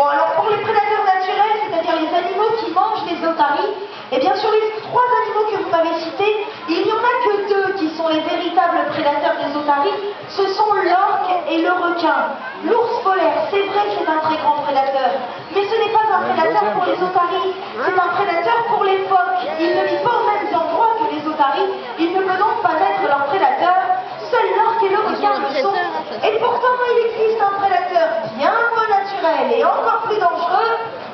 Bon, alors pour les prédateurs naturels, c'est-à-dire les animaux qui mangent les otaries, et bien sur les 3 animaux que vous m'avez cités, il n'y en a que 2 qui sont les véritables prédateurs des otaries, ce sont l'orque et le requin. L'ours polaire, c'est vrai que c'est un très grand prédateur, mais ce n'est pas un prédateur pour les otaries, c'est un prédateur pour les phoques. Il ne vit pas aux mêmes endroits que les otaries, il ne peut donc pas être leur prédateur. Seuls l'orque et le requin le sont, et pourtant il existe un prédateur bien moins naturel et encore plus dangereux,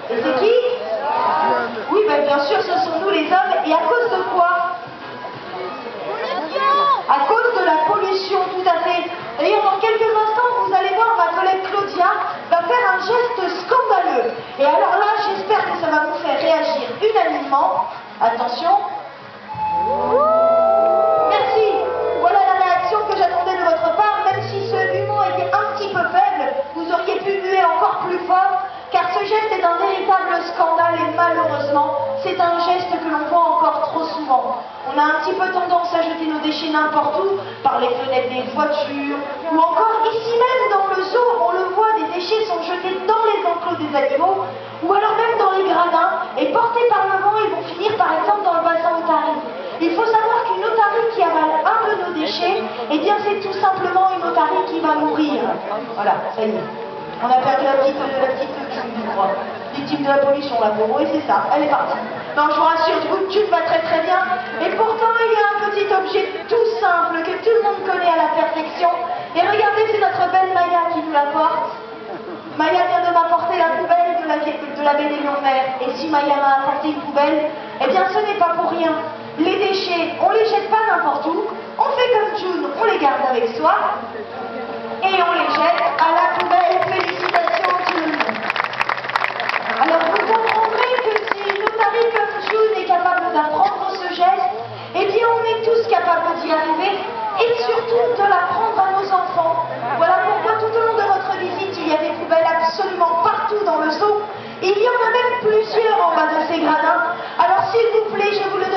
et c'est qui? Oui, ben bien sûr, ce sont nous les hommes, et à cause de quoi? À cause de la pollution, tout à fait. D'ailleurs, dans quelques instants, vous allez voir, ma collègue Claudia va faire un geste scandaleux. Et alors là, j'espère que ça va vous faire réagir unanimement. Attention. Merci. Voilà la réaction que j'attendais de votre part, même si ce humour était un petit peu faible, vous auriez pu huer encore plus fort, car ce geste est un véritable scandale et malheureusement, c'est un geste que l'on voit encore trop souvent. On a un petit peu tendance à jeter nos déchets n'importe où, par les fenêtres des voitures, ou encore ici même dans le zoo, on le voit, des déchets sont jetés dans les enclos des animaux, ou alors même dans les gradins, et portés par le vent, ils vont finir par exemple dans le bassin otarie. Il faut savoir qu'une otarie qui avale un de nos déchets, eh bien c'est tout simplement une otarie qui va mourir. Voilà, ça y est. On a perdu la petite June, je crois. Victime de la pollution, la pauvre, oui c'est ça, elle est partie. Non, je vous rassure, June va très très bien. Et pourtant, il y a un petit objet tout simple que tout le monde connaît à la perfection. Et regardez, c'est notre belle Maya qui nous l'apporte. Maya vient de m'apporter la poubelle de la baie des Lions-Mer. Et si Maya m'a apporté une poubelle, eh bien ce n'est pas pour rien. Les déchets, on les jette pas n'importe où. On fait comme June, on les garde avec soi. Et on les jette à la poubelle. Félicitations June. Alors vous comprendrez que si une otarie comme June est capable d'apprendre ce geste, eh bien on est tous capables d'y arriver et surtout de l'apprendre à nos enfants. Voilà pourquoi tout au long de votre visite, il y a des poubelles absolument partout dans le zoo. Il y en a même plusieurs en bas de ces gradins. Alors s'il vous plaît, je vous le